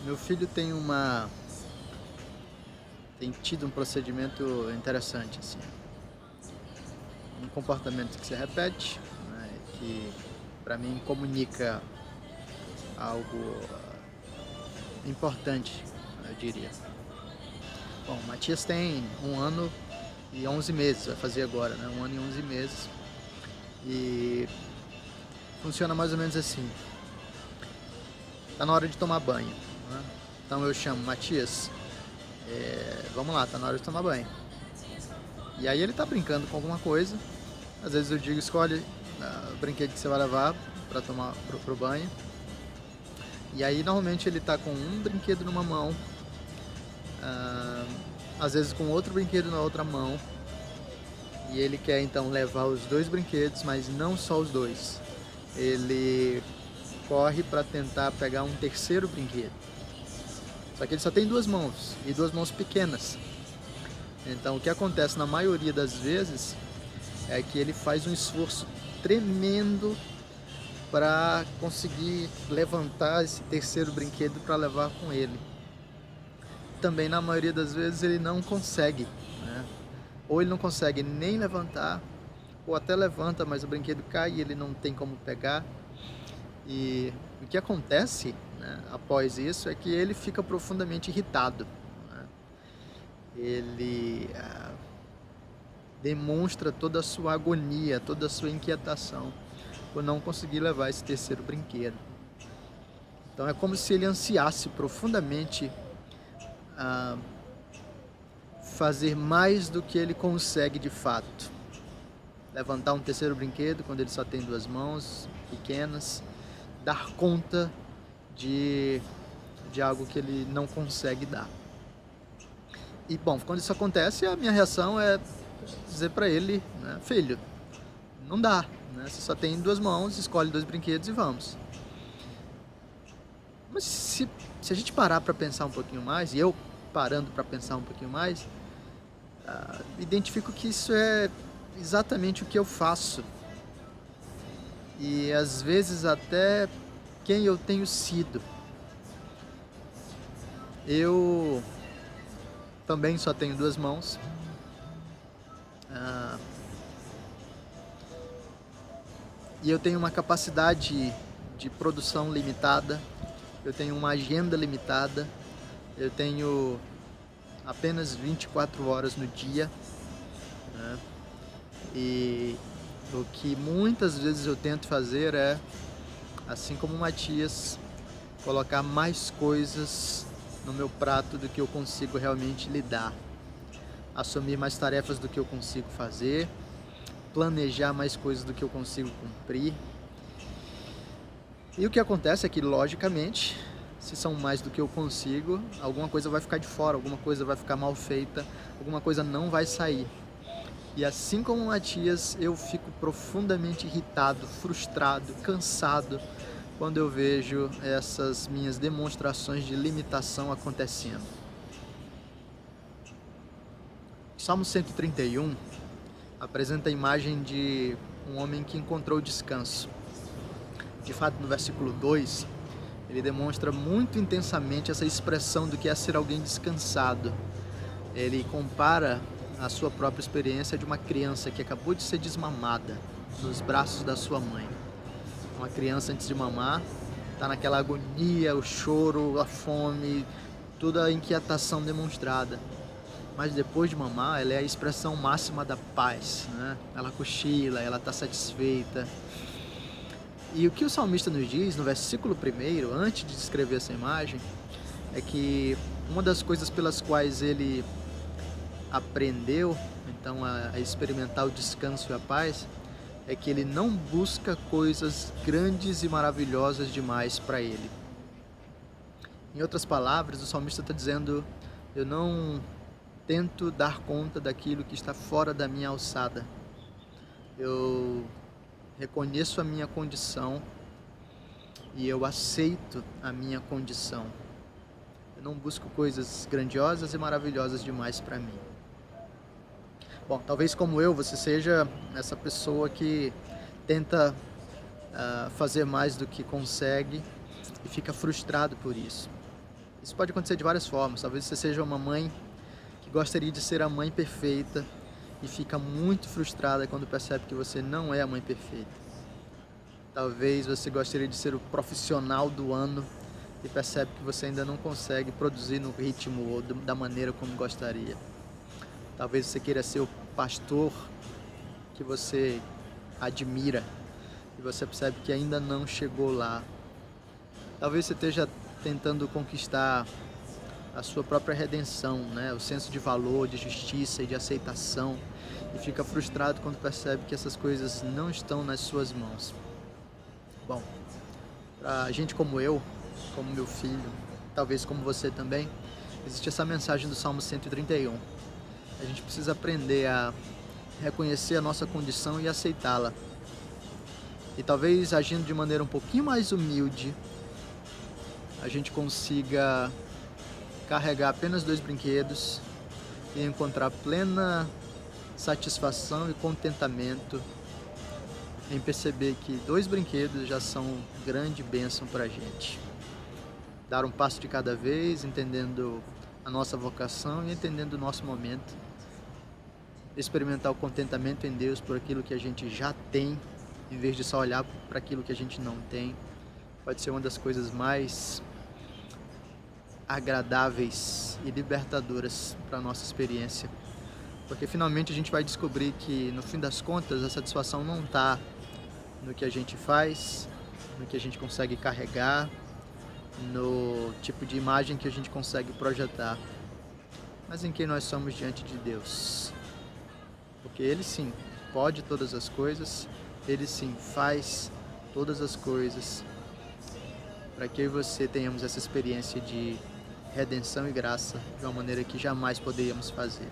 Meu filho tem tido um procedimento interessante, assim, um comportamento que se repete, né, que para mim comunica algo importante, eu diria. Bom, o Matias tem 1 ano e 11 meses, vai fazer agora, né? 1 ano e 11 meses. E funciona mais ou menos assim. Tá na hora de tomar banho, né? Então eu chamo Matias, vamos lá, tá na hora de tomar banho. E aí ele tá brincando com alguma coisa. Às vezes eu digo, escolhe o brinquedo que você vai levar para tomar pro banho. E aí normalmente ele tá com um brinquedo numa mão, às vezes com outro brinquedo na outra mão. E ele quer então levar os dois brinquedos, mas não só os dois. Ele corre para tentar pegar um terceiro brinquedo. Só que ele só tem duas mãos, e duas mãos pequenas. Então o que acontece na maioria das vezes é que ele faz um esforço tremendo para conseguir levantar esse terceiro brinquedo para levar com ele. Também na maioria das vezes ele não consegue, né? Ou ele não consegue nem levantar, ou até levanta, mas o brinquedo cai e ele não tem como pegar. E o que acontece, né, após isso é que ele fica profundamente irritado, né? Ele demonstra toda a sua agonia, toda a sua inquietação por não conseguir levar esse terceiro brinquedo. Então é como se ele ansiasse profundamente fazer mais do que ele consegue de fato. Levantar um terceiro brinquedo quando ele só tem duas mãos pequenas, dar conta de algo que ele não consegue dar. E bom, quando isso acontece, a minha reação é dizer para ele, né, filho, não dá, né? Você só tem duas mãos, escolhe dois brinquedos e vamos. Mas se a gente parar para pensar um pouquinho mais, e eu parando para pensar um pouquinho mais, identifico que isso é exatamente o que eu faço. E às vezes até quem eu tenho sido. Eu também só tenho duas mãos. E eu tenho uma capacidade de produção limitada, eu tenho uma agenda limitada, eu tenho apenas 24 horas no dia, né? E o que muitas vezes eu tento fazer é, assim como o Matias, colocar mais coisas no meu prato do que eu consigo realmente lidar, assumir mais tarefas do que eu consigo fazer, planejar mais coisas do que eu consigo cumprir. E o que acontece é que, logicamente, se são mais do que eu consigo, alguma coisa vai ficar de fora, alguma coisa vai ficar mal feita, alguma coisa não vai sair. E assim como o Matias, eu fico profundamente irritado, frustrado, cansado quando eu vejo essas minhas demonstrações de limitação acontecendo. Salmo 131 apresenta a imagem de um homem que encontrou descanso. De fato, no versículo 2, ele demonstra muito intensamente essa expressão do que é ser alguém descansado. Ele compara a sua própria experiência de uma criança que acabou de ser desmamada nos braços da sua mãe. Uma criança antes de mamar está naquela agonia, o choro, a fome, toda a inquietação demonstrada. Mas depois de mamar, ela é a expressão máxima da paz, né? Ela cochila, ela está satisfeita. E o que o salmista nos diz no versículo 1, antes de descrever essa imagem, é que uma das coisas pelas quais ele aprendeu então a experimentar o descanso e a paz é que ele não busca coisas grandes e maravilhosas demais para ele. Em outras palavras, o salmista está dizendo: eu não tento dar conta daquilo que está fora da minha alçada. Eu reconheço a minha condição e eu aceito a minha condição. Eu não busco coisas grandiosas e maravilhosas demais para mim. Bom, talvez como eu, você seja essa pessoa que tenta fazer mais do que consegue e fica frustrado por isso. Isso pode acontecer de várias formas. Talvez você seja uma mãe que gostaria de ser a mãe perfeita e fica muito frustrada quando percebe que você não é a mãe perfeita. Talvez você gostaria de ser o profissional do ano e percebe que você ainda não consegue produzir no ritmo ou da maneira como gostaria. Talvez você queira ser o pastor que você admira e você percebe que ainda não chegou lá. Talvez você esteja tentando conquistar a sua própria redenção, né? O senso de valor, de justiça e de aceitação, e fica frustrado quando percebe que essas coisas não estão nas suas mãos. Bom, para gente como eu, como meu filho, talvez como você também, existe essa mensagem do Salmo 131. A gente precisa aprender a reconhecer a nossa condição e aceitá-la. E talvez agindo de maneira um pouquinho mais humilde, a gente consiga carregar apenas 2 brinquedos e encontrar plena satisfação e contentamento em perceber que 2 brinquedos já são grande bênção para a gente. Dar um passo de cada vez, entendendo a nossa vocação e entendendo o nosso momento. Experimentar o contentamento em Deus por aquilo que a gente já tem, em vez de só olhar para aquilo que a gente não tem. Pode ser uma das coisas mais agradáveis e libertadoras para a nossa experiência. Porque finalmente a gente vai descobrir que, no fim das contas, a satisfação não está no que a gente faz, no que a gente consegue carregar, no tipo de imagem que a gente consegue projetar, mas em quem nós somos diante de Deus. Porque Ele sim pode todas as coisas, Ele sim faz todas as coisas, para que eu e você tenhamos essa experiência de redenção e graça de uma maneira que jamais poderíamos fazer.